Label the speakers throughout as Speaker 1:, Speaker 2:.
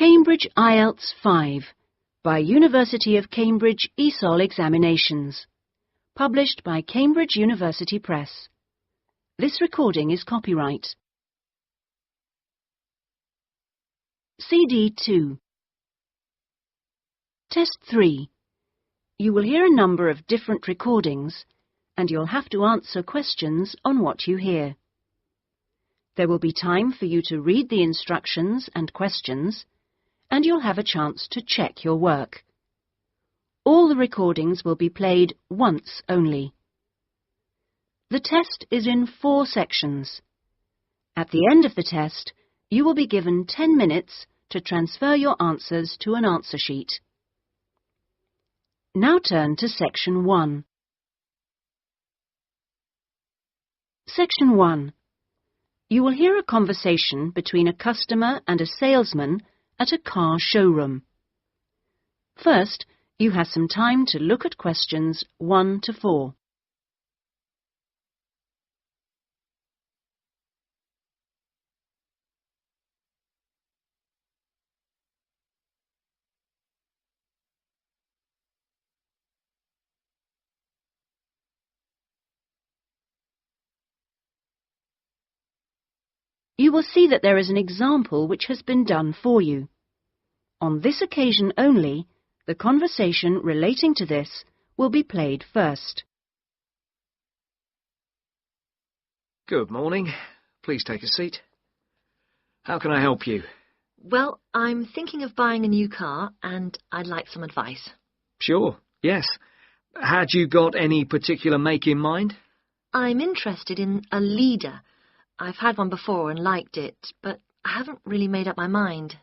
Speaker 1: Cambridge Ielts 5 by University of Cambridge ESOL Examinations. Published by Cambridge University Press. This recording is copyright. CD 2. Test 3. You will hear a number of different recordings and you'll have to answer questions on what you hear. There will be time for you to read the instructions and questions, and you'll have a chance to check your work. All the recordings will be played once only. The test is in 4 sections. At the end of the test, you will be given 10 minutes to transfer your answers to an answer sheet. Now turn to Section 1. Section 1. You will hear a conversation between a customer and a salesman at a car showroom. First, you have some time to look at questions 1 to 4. You will see that there is an example which has been done for you. On this occasion only, the conversation relating to this will be played first.
Speaker 2: Good morning. Please take a seat. How can I help you?
Speaker 3: Well, I'm thinking of buying a new car and I'd like some advice.
Speaker 2: Sure, yes. Had you got any particular make in mind?
Speaker 3: I'm interested in a leader. I've had one before and liked it, but I haven't really made up my mind.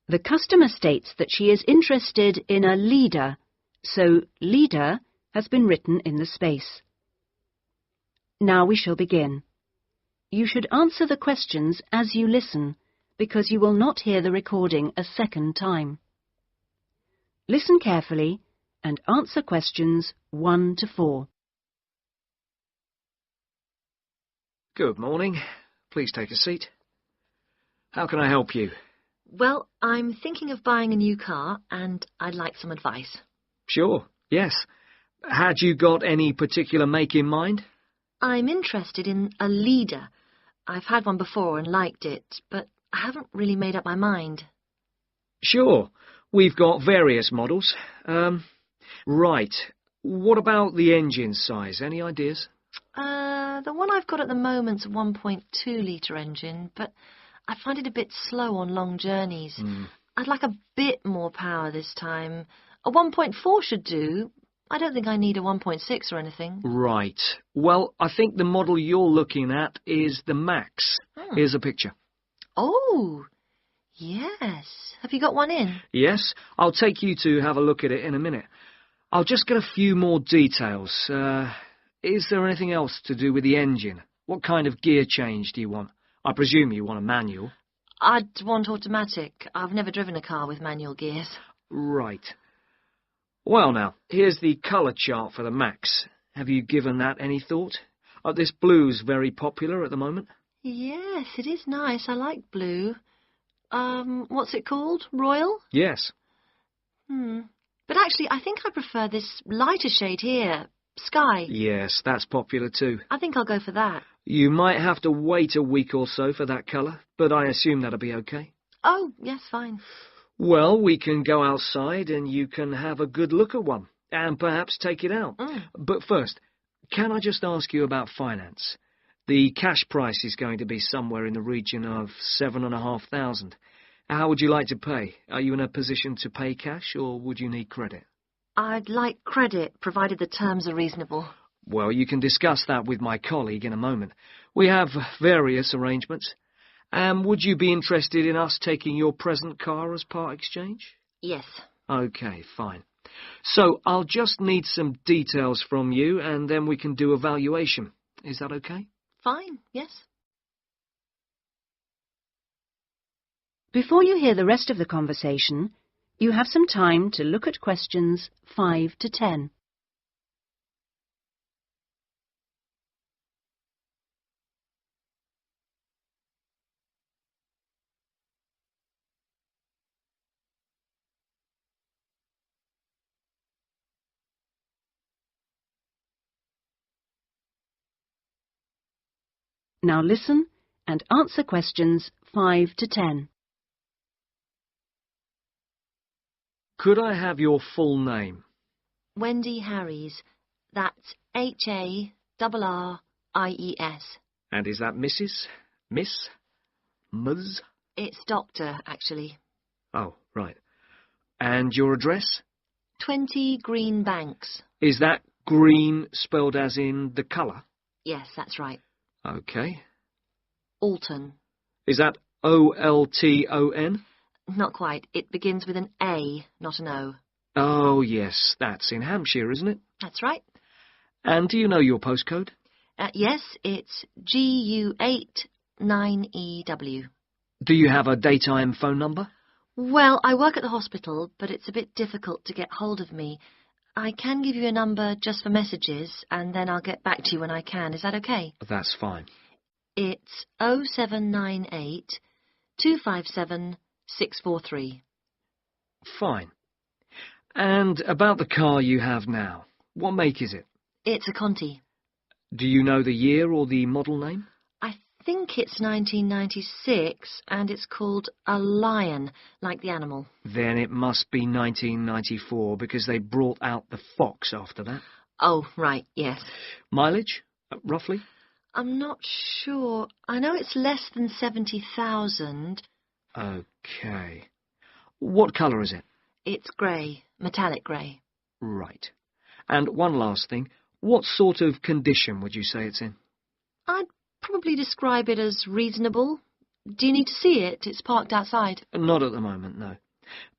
Speaker 1: The customer states that she is interested in a leader, so leader has been written in the space. Now we shall begin. You should answer the questions as you listen, because you will not hear the recording a second time. Listen carefully and answer questions 1 to 4.
Speaker 2: Good morning. Please take a seat. How can I help you?
Speaker 3: Well, I'm thinking of buying a new car and I'd like some advice.
Speaker 2: Sure, yes. Had you got any particular make in mind?
Speaker 3: I'm interested in a leader. I've had one before and liked it, but I haven't really made up my mind.
Speaker 2: Sure. We've got various models. Right. What about the engine size? Any ideas?
Speaker 3: The one I've got at the moment's a 1.2-litre engine, but I find it a bit slow on long journeys. I'd like a bit more power this time. A 1.4 should do. I don't think I need a 1.6 or anything.
Speaker 2: Right. Well, I think the model you're looking at is the Max. Here's a picture.
Speaker 3: Oh, yes. Have you got one in?
Speaker 2: Yes, I'll take you to have a look at it in a minute. I'll just get a few more details. Is there anything else to do with the engine? What kind of gear change do you want? I presume you want a manual.
Speaker 3: I'd want automatic. I've never driven a car with manual gears.
Speaker 2: Right. Well now, here's the colour chart for the Max. Have you given that any thought? This blue's very popular at the moment.
Speaker 3: Yes, it is nice. I like blue. What's it called? Royal?
Speaker 2: Yes.
Speaker 3: But actually, I think I prefer this lighter shade here. Sky.
Speaker 2: Yes, that's popular too.
Speaker 3: I think I'll go for that.
Speaker 2: You might have to wait a week or so for that colour, but I assume that'll be okay.
Speaker 3: Oh, yes, fine.
Speaker 2: Well, we can go outside and you can have a good look at one, and perhaps take it out. But first, can I just ask you about finance? The cash price is going to be somewhere in the region of 7,500. How would you like to pay? Are you in a position to pay cash, or would you need credit?
Speaker 3: I'd like credit, provided the terms are reasonable.
Speaker 2: Well, you can discuss that with my colleague in a moment. We have various arrangements. Would you be interested in us taking your present car as part exchange?
Speaker 3: Yes.
Speaker 2: OK, fine. So I'll just need some details from you and then we can do a valuation. Is that OK?
Speaker 3: Fine, yes.
Speaker 1: Before you hear the rest of the conversation, you have some time to look at questions 5 to 10. Now listen and answer questions 5 to 10.
Speaker 2: Could I have your full name?
Speaker 3: Wendy Harries. That's Harries.
Speaker 2: And is that Mrs., Miss, Ms?
Speaker 3: It's Doctor, actually.
Speaker 2: Oh, right. And your address?
Speaker 3: 20 Green Banks.
Speaker 2: Is that green spelled as in the colour?
Speaker 3: Yes, that's right.
Speaker 2: OK.
Speaker 3: Alton.
Speaker 2: Is that Olton?
Speaker 3: Not quite. It begins with an A, not an O.
Speaker 2: Oh, yes, that's in Hampshire, isn't it?
Speaker 3: That's right.
Speaker 2: And do you know your postcode?
Speaker 3: Yes, it's GU89EW.
Speaker 2: Do you have a daytime phone number?
Speaker 3: Well, I work at the hospital, but it's a bit difficult to get hold of me. I can give you a number just for messages, and then I'll get back to you when I can. Is that okay?
Speaker 2: That's fine.
Speaker 3: It's 0798 257 643.
Speaker 2: Fine. And about the car you have now, what make is it?
Speaker 3: It's a Conti.
Speaker 2: Do you know the year or the model name?
Speaker 3: I think it's 1996, and it's called a Lion, like the animal.
Speaker 2: Then it must be 1994, because they brought out the Fox after that.
Speaker 3: Oh, right, yes.
Speaker 2: Mileage, roughly?
Speaker 3: I'm not sure. I know it's less than 70,000.
Speaker 2: OK. What colour is it?
Speaker 3: It's grey, metallic grey.
Speaker 2: Right. And one last thing. What sort of condition would you say it's in?
Speaker 3: I'd probably describe it as reasonable. Do you need to see it? It's parked outside.
Speaker 2: Not at the moment, no.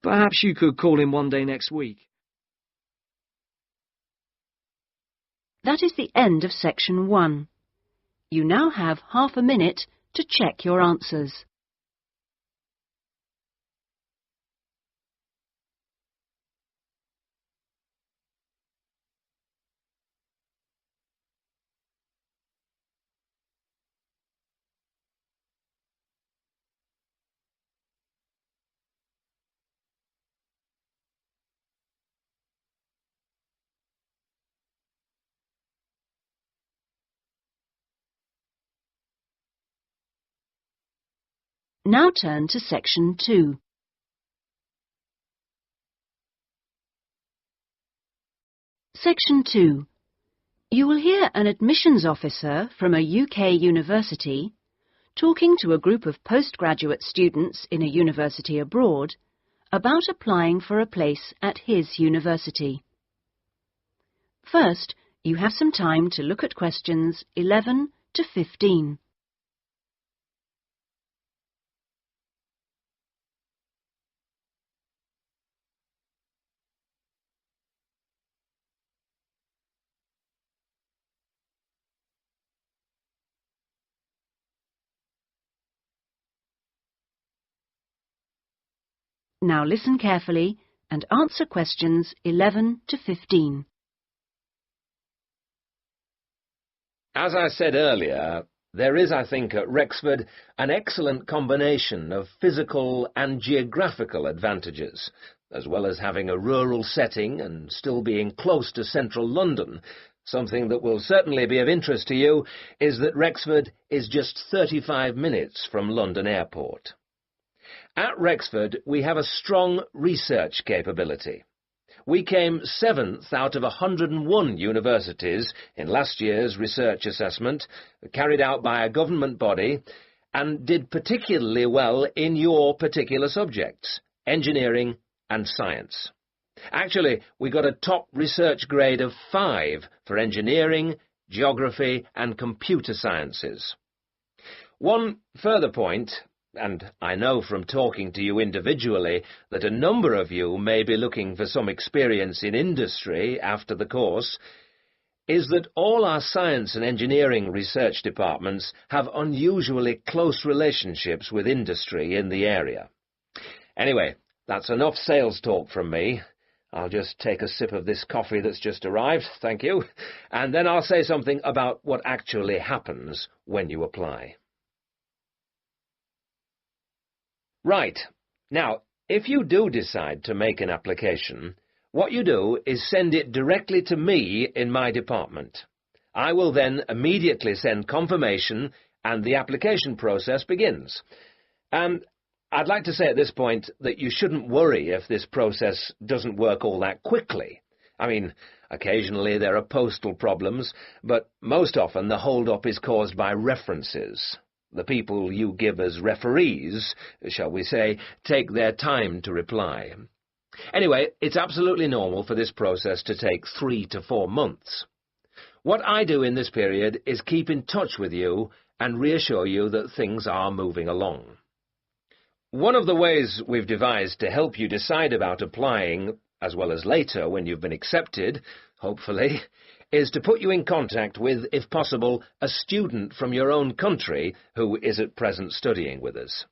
Speaker 2: Perhaps you could call in one day next week.
Speaker 1: That is the end of section 1. You now have half a minute to check your answers. Now turn to section 2. Section 2. You will hear an admissions officer from a UK university talking to a group of postgraduate students in a university abroad about applying for a place at his university. First, you have some time to look at questions 11 to 15. Now listen carefully and answer questions 11 to 15.
Speaker 4: As I said earlier, there is, I think, at Rexford an excellent combination of physical and geographical advantages, as well as having a rural setting and still being close to central London. Something that will certainly be of interest to you is that Rexford is just 35 minutes from London Airport. At Rexford, we have a strong research capability. We came 7th out of 101 universities in last year's research assessment, carried out by a government body, and did particularly well in your particular subjects, engineering and science. Actually, we got a top research grade of 5 for engineering, geography and computer sciences. One further point, and I know from talking to you individually that a number of you may be looking for some experience in industry after the course, is that all our science and engineering research departments have unusually close relationships with industry in the area. Anyway, that's enough sales talk from me. I'll just take a sip of this coffee that's just arrived, thank you, and then I'll say something about what actually happens when you apply. Right. Now, if you do decide to make an application, what you do is send it directly to me in my department. I will then immediately send confirmation and the application process begins. I'd like to say at this point that you shouldn't worry if this process doesn't work all that quickly. I mean, occasionally there are postal problems, but most often the hold-up is caused by references. The people you give as referees, shall we say, take their time to reply. Anyway, it's absolutely normal for this process to take 3 to 4 months. What I do in this period is keep in touch with you and reassure you that things are moving along. One of the ways we've devised to help you decide about applying, as well as later when you've been accepted, hopefully, is to put you in contact with, if possible, a student from your own country who is at present studying with us.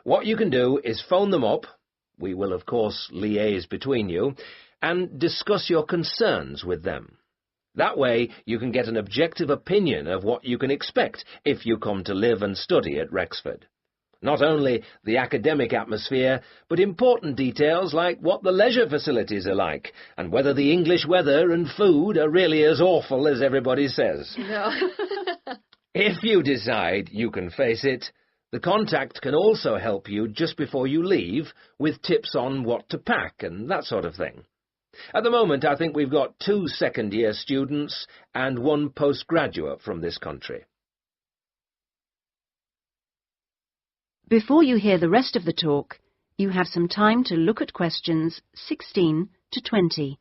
Speaker 4: What you can do is phone them up, we will of course liaise between you, and discuss your concerns with them. That way you can get an objective opinion of what you can expect if you come to live and study at Rexford. Not only the academic atmosphere, but important details like what the leisure facilities are like, and whether the English weather and food are really as awful as everybody says.
Speaker 3: No.
Speaker 4: If you decide you can face it, the contact can also help you just before you leave with tips on what to pack and that sort of thing. At the moment, I think we've got 2 second-year students and 1 postgraduate from this country.
Speaker 1: Before you hear the rest of the talk, you have some time to look at questions 16 to 20.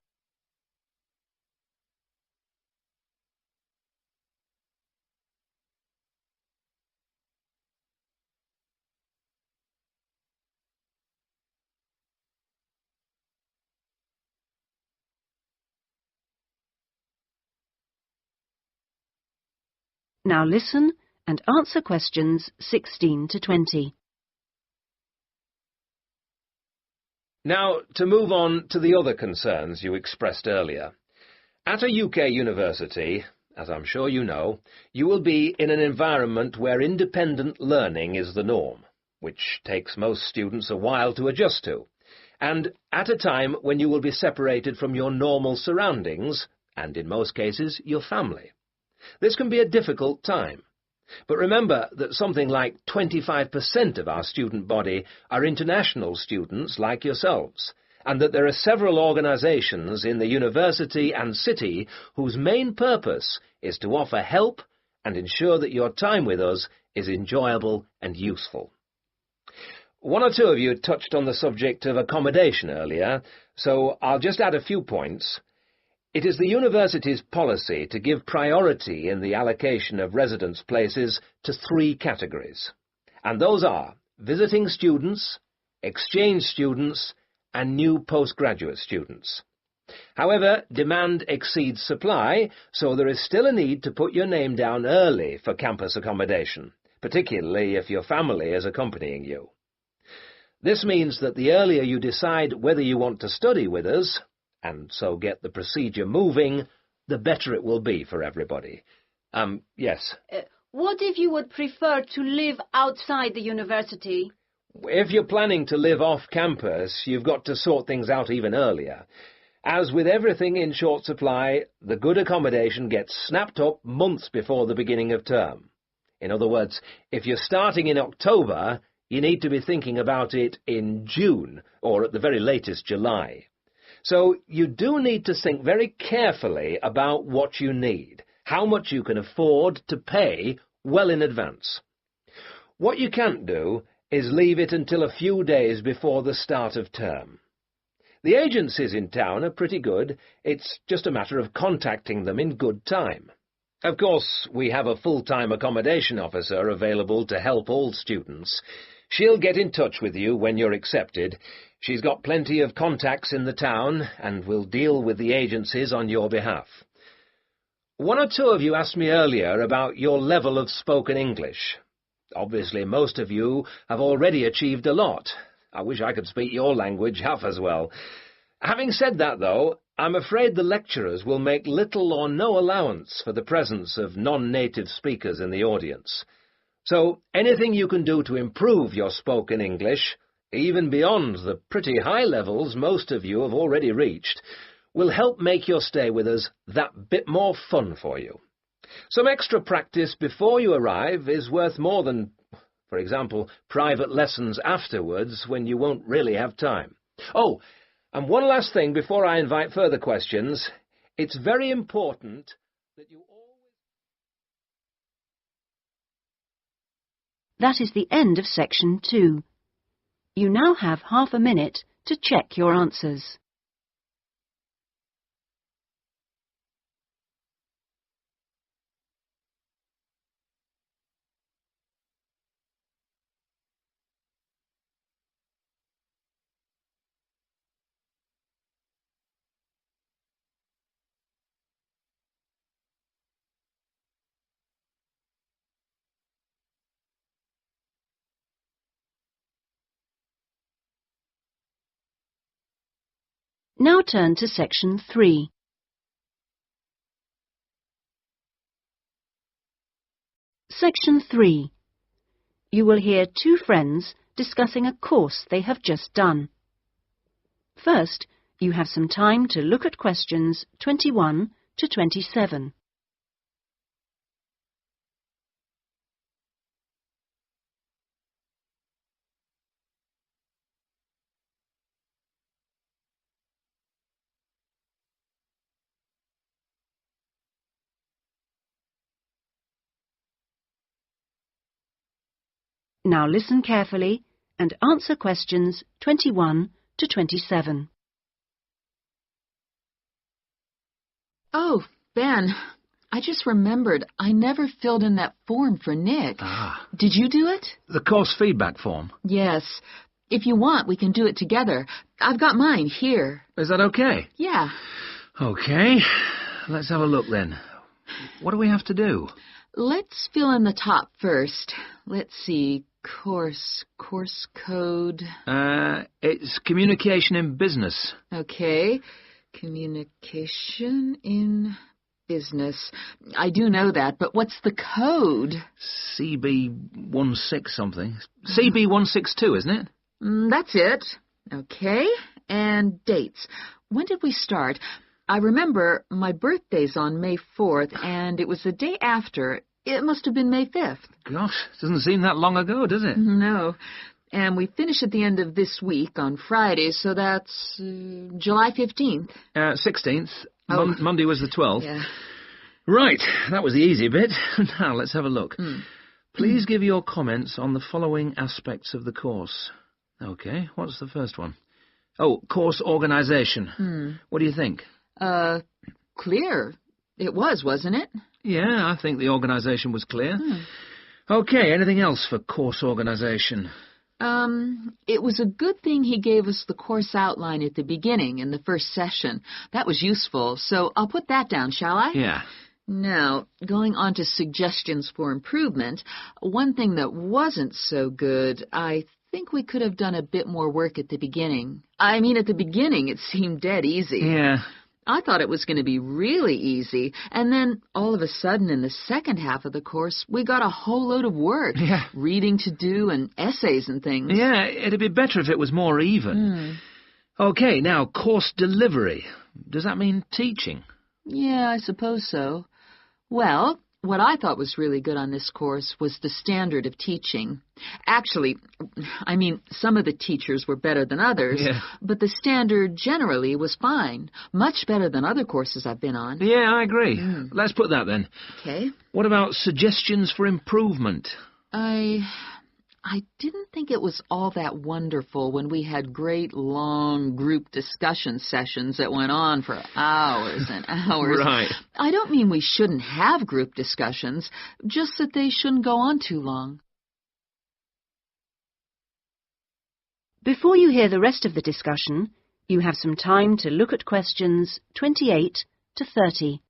Speaker 1: Now listen and answer questions 16 to 20.
Speaker 4: Now, to move on to the other concerns you expressed earlier. At a UK university, as I'm sure you know, you will be in an environment where independent learning is the norm, which takes most students a while to adjust to, and at a time when you will be separated from your normal surroundings, and in most cases, your family. This can be a difficult time. But remember that something like 25% of our student body are international students like yourselves, and that there are several organisations in the university and city whose main purpose is to offer help and ensure that your time with us is enjoyable and useful. 1 or 2 of you touched on the subject of accommodation earlier, so I'll just add a few points. It is the university's policy to give priority in the allocation of residence places to 3 categories, and those are visiting students, exchange students, and new postgraduate students. However, demand exceeds supply, so there is still a need to put your name down early for campus accommodation, particularly if your family is accompanying you. This means that the earlier you decide whether you want to study with us, and so get the procedure moving, the better it will be for everybody. Yes?
Speaker 5: What if you would prefer to live outside the university?
Speaker 4: If you're planning to live off campus, you've got to sort things out even earlier. As with everything in short supply, the good accommodation gets snapped up months before the beginning of term. In other words, if you're starting in October, you need to be thinking about it in June, or at the very latest July. So you do need to think very carefully about what you need, how much you can afford to pay well in advance. What you can't do is leave it until a few days before the start of term. The agencies in town are pretty good. It's just a matter of contacting them in good time. Of course, we have a full-time accommodation officer available to help all students. She'll get in touch with you when you're accepted. She's got plenty of contacts in the town and will deal with the agencies on your behalf. 1 or 2 of you asked me earlier about your level of spoken English. Obviously, most of you have already achieved a lot. I wish I could speak your language half as well. Having said that, though, I'm afraid the lecturers will make little or no allowance for the presence of non-native speakers in the audience. So anything you can do to improve your spoken English, even beyond the pretty high levels most of you have already reached, will help make your stay with us that bit more fun for you. Some extra practice before you arrive is worth more than, for example, private lessons afterwards when you won't really have time. Oh, and one last thing before I invite further questions. It's very important that you always...
Speaker 1: That is the end of section 2. You now have half a minute to check your answers. Now turn to section 3. Section 3. You will hear two friends discussing a course they have just done. First, you have some time to look at questions 21 to 27. Now listen carefully and answer questions 21 to 27.
Speaker 6: Oh, Ben, I just remembered I never filled in that form for Nick.
Speaker 7: Ah.
Speaker 6: Did you do it?
Speaker 7: The course feedback form.
Speaker 6: Yes. If you want, we can do it together. I've got mine here.
Speaker 7: Is that okay?
Speaker 6: Yeah.
Speaker 7: Okay. Let's have a look then. What do we have to do?
Speaker 6: Let's fill in the top first. Let's see. Course code.
Speaker 7: It's communication in business.
Speaker 6: Okay. Communication in business. I do know that, but what's the code?
Speaker 7: CB16 something. CB162, isn't it?
Speaker 6: That's it. Okay. And dates. When did we start? I remember my birthday's on May 4th, and it was the day after. It must have been May 5th.
Speaker 7: Gosh, doesn't seem that long ago, does it?
Speaker 6: No. And we finish at the end of this week on Friday, so that's July 15th.
Speaker 7: 16th.
Speaker 6: Oh.
Speaker 7: Monday was the 12th.
Speaker 6: Yeah.
Speaker 7: Right, that was the easy bit. Now, let's have a look. Please give your comments on the following aspects of the course. Okay, what's the first one? Oh, course organisation. What do you think?
Speaker 6: Clear. It was, wasn't it?
Speaker 7: Yeah, I think the organisation was clear. Okay, anything else for course organisation?
Speaker 6: It was a good thing he gave us the course outline at the beginning in the first session. That was useful, so I'll put that down, shall I?
Speaker 7: Yeah.
Speaker 6: Now, going on to suggestions for improvement, one thing that wasn't so good, I think we could have done a bit more work at the beginning. I mean, at the beginning it seemed dead easy.
Speaker 7: Yeah.
Speaker 6: I thought it was going to be really easy, and then all of a sudden in the second half of the course, we got a whole load of work.
Speaker 7: Yeah.
Speaker 6: Reading to do and essays and things.
Speaker 7: Yeah, it'd be better if it was more even. Okay, now, course delivery. Does that mean teaching?
Speaker 6: Yeah, I suppose so. Well, what I thought was really good on this course was the standard of teaching. Actually, I mean, some of the teachers were better than others, but the standard generally was fine. Much better than other courses I've been on.
Speaker 7: Yeah, I agree. Let's put that then.
Speaker 6: Okay.
Speaker 7: What about suggestions for improvement?
Speaker 6: I didn't think it was all that wonderful when we had great, long group discussion sessions that went on for hours and hours.
Speaker 7: Right.
Speaker 6: I don't mean we shouldn't have group discussions, just that they shouldn't go on too long.
Speaker 1: Before you hear the rest of the discussion, you have some time to look at questions 28 to 30.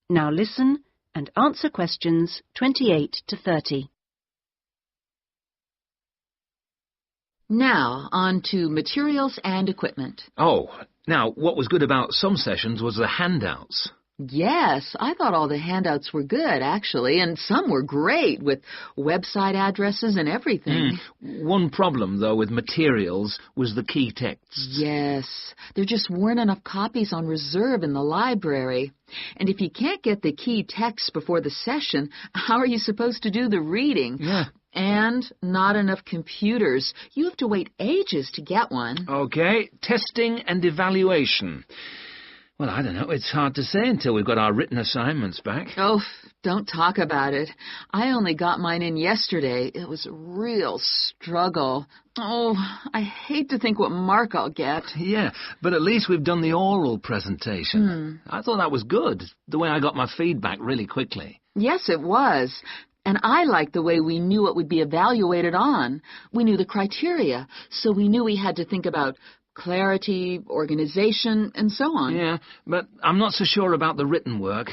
Speaker 1: Now listen and answer questions 28 to 30.
Speaker 6: Now, on to materials and equipment.
Speaker 4: Oh,
Speaker 7: Now, what was good about some sessions was the handouts.
Speaker 6: Yes, I thought all the handouts were good, actually, and some were great, with website addresses and everything.
Speaker 7: One problem, though, with materials was the key texts.
Speaker 6: Yes, there just weren't enough copies on reserve in the library. And if you can't get the key texts before the session, how are you supposed to do the reading?
Speaker 7: Yeah.
Speaker 6: And not enough computers. You have to wait ages to get one.
Speaker 7: Okay, testing and evaluation. Well, I don't know. It's hard to say until we've got our written assignments back.
Speaker 6: Oh, don't talk about it. I only got mine in yesterday. It was a real struggle. Oh, I hate to think what mark I'll get.
Speaker 7: Yeah, but at least we've done the oral presentation. I thought that was good, the way I got my feedback really quickly.
Speaker 6: Yes, it was. And I liked the way we knew it would be evaluated on. We knew the criteria, so we knew we had to think about clarity, organization, and so on.
Speaker 7: Yeah, but I'm not so sure about the written work.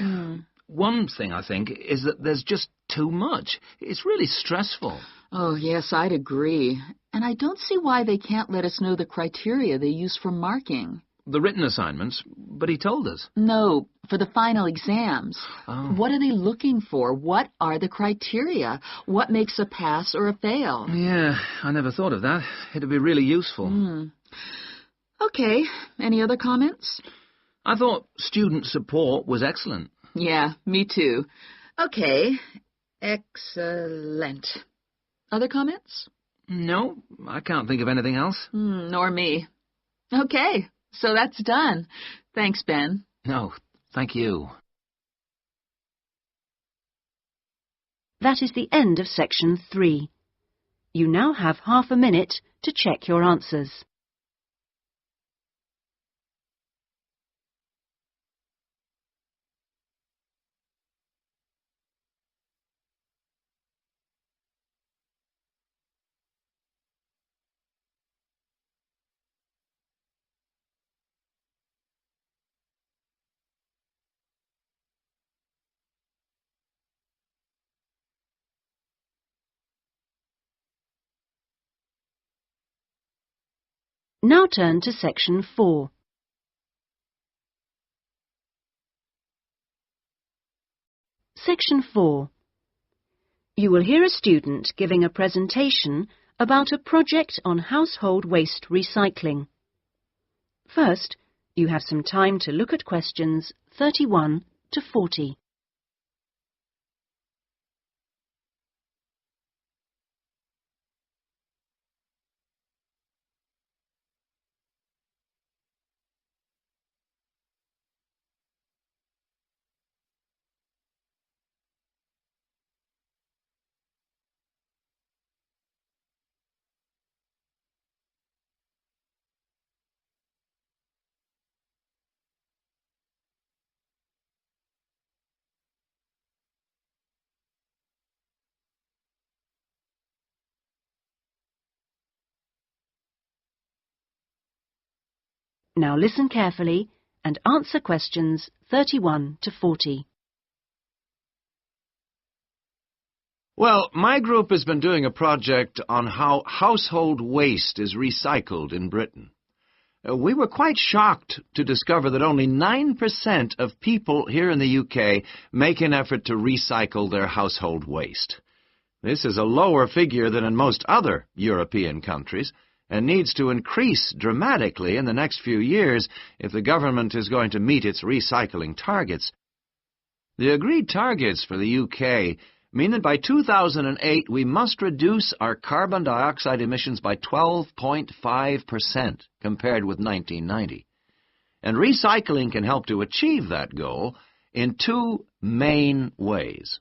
Speaker 7: One thing, I think, is that there's just too much. It's really stressful.
Speaker 6: Oh, yes, I'd agree. And I don't see why they can't let us know the criteria they use for marking.
Speaker 7: The written assignments, but he told us.
Speaker 6: No, for the final exams.
Speaker 7: Oh.
Speaker 6: What are they looking for? What are the criteria? What makes a pass or a fail?
Speaker 7: Yeah, I never thought of that. It'd be really useful.
Speaker 6: Okay, any other comments?
Speaker 7: I thought student support was excellent.
Speaker 6: Yeah, me too. Okay, excellent. Other comments?
Speaker 7: No, I can't think of anything else.
Speaker 6: Nor me. Okay, so that's done. Thanks, Ben.
Speaker 7: No, thank you.
Speaker 1: That is the end of section 3. You now have half a minute to check your answers. Now turn to section 4. Section 4. You will hear a student giving a presentation about a project on household waste recycling. First, you have some time to look at questions 31 to 40. Now listen carefully and answer questions 31 to 40.
Speaker 8: Well, my group has been doing a project on how household waste is recycled in Britain. We were quite shocked to discover that only 9% of people here in the UK make an effort to recycle their household waste. This is a lower figure than in most other European countries, and needs to increase dramatically in the next few years if the government is going to meet its recycling targets. The agreed targets for the UK mean that by 2008 we must reduce our carbon dioxide emissions by 12.5% compared with 1990. And recycling can help to achieve that goal in two main ways.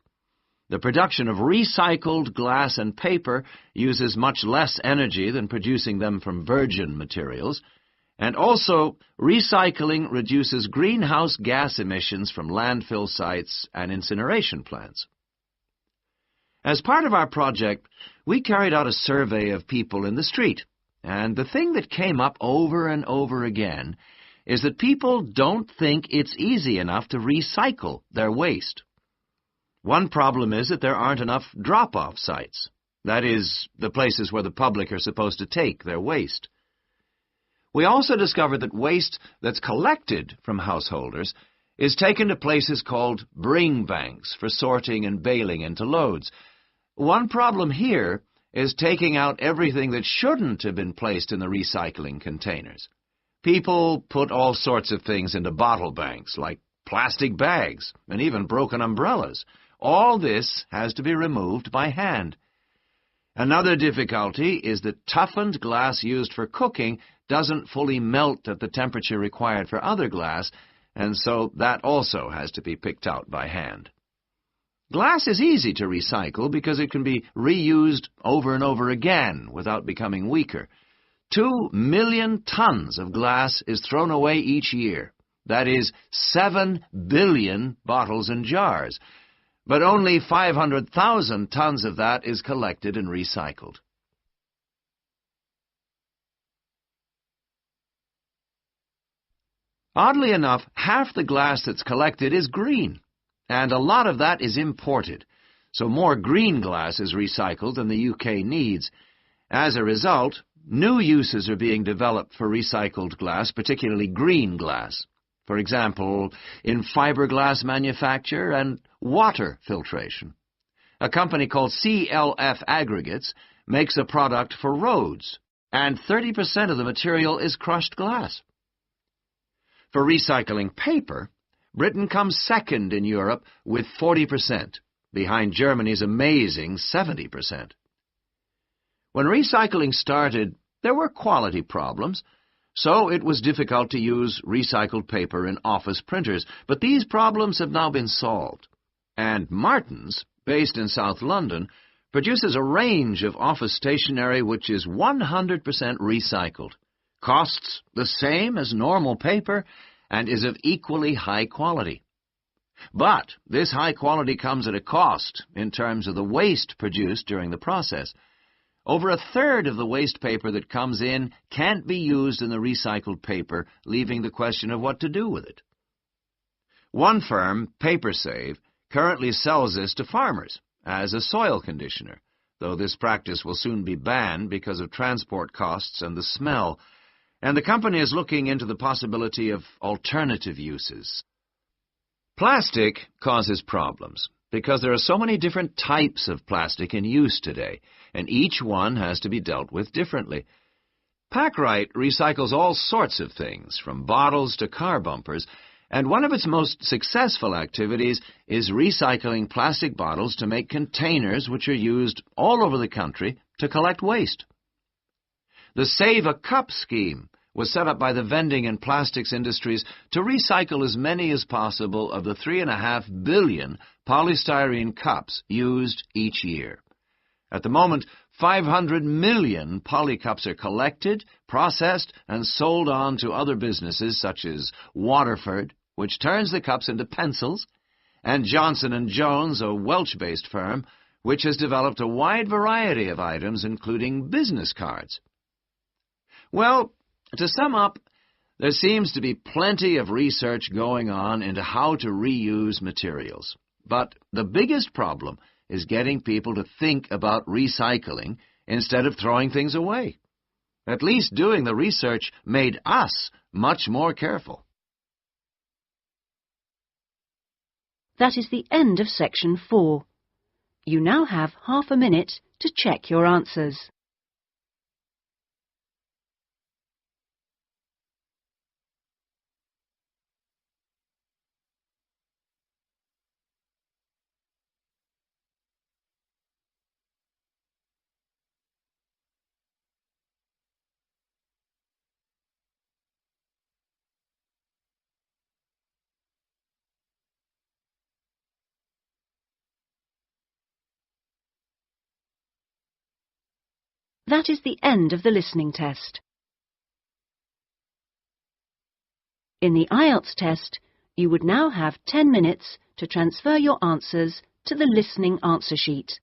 Speaker 8: The production of recycled glass and paper uses much less energy than producing them from virgin materials, and also recycling reduces greenhouse gas emissions from landfill sites and incineration plants. As part of our project, we carried out a survey of people in the street, and the thing that came up over and over again is that people don't think it's easy enough to recycle their waste. One problem is that there aren't enough drop-off sites. That is, the places where the public are supposed to take their waste. We also discovered that waste that's collected from householders is taken to places called bring banks for sorting and baling into loads. One problem here is taking out everything that shouldn't have been placed in the recycling containers. People put all sorts of things into bottle banks, like plastic bags and even broken umbrellas. All this has to be removed by hand. Another difficulty is that toughened glass used for cooking doesn't fully melt at the temperature required for other glass, and so that also has to be picked out by hand. Glass is easy to recycle because it can be reused over and over again without becoming weaker. 2 million tons of glass is thrown away each year. That is 7 billion bottles and jars. But only 500,000 tons of that is collected and recycled. Oddly enough, half the glass that's collected is green, and a lot of that is imported, so more green glass is recycled than the UK needs. As a result, new uses are being developed for recycled glass, particularly green glass. For example, in fiberglass manufacture and water filtration. A company called CLF Aggregates makes a product for roads, and 30% of the material is crushed glass. For recycling paper, Britain comes second in Europe with 40%, behind Germany's amazing 70%. When recycling started, there were quality problems, so it was difficult to use recycled paper in office printers, but these problems have now been solved. And Martin's, based in South London, produces a range of office stationery which is 100% recycled, costs the same as normal paper, and is of equally high quality. But this high quality comes at a cost in terms of the waste produced during the process. Over a third of the waste paper that comes in can't be used in the recycled paper, leaving the question of what to do with it. One firm, PaperSave, currently sells this to farmers as a soil conditioner, though this practice will soon be banned because of transport costs and the smell, and the company is looking into the possibility of alternative uses. Plastic causes problems because there are so many different types of plastic in use today, and each one has to be dealt with differently. Packrite recycles all sorts of things, from bottles to car bumpers, and one of its most successful activities is recycling plastic bottles to make containers which are used all over the country to collect waste. The Save a Cup scheme was set up by the vending and plastics industries to recycle as many as possible of the 3.5 billion polystyrene cups used each year. At the moment, 500 million polycups are collected, processed, and sold on to other businesses such as Waterford, which turns the cups into pencils, and Johnson & Jones, a Welsh-based firm, which has developed a wide variety of items, including business cards. Well, to sum up, there seems to be plenty of research going on into how to reuse materials. But the biggest problem is getting people to think about recycling instead of throwing things away. At least doing the research made us much more careful.
Speaker 1: That is the end of section 4. You now have half a minute to check your answers. That is the end of the listening test. In the Ielts test, you would now have 10 minutes to transfer your answers to the listening answer sheet.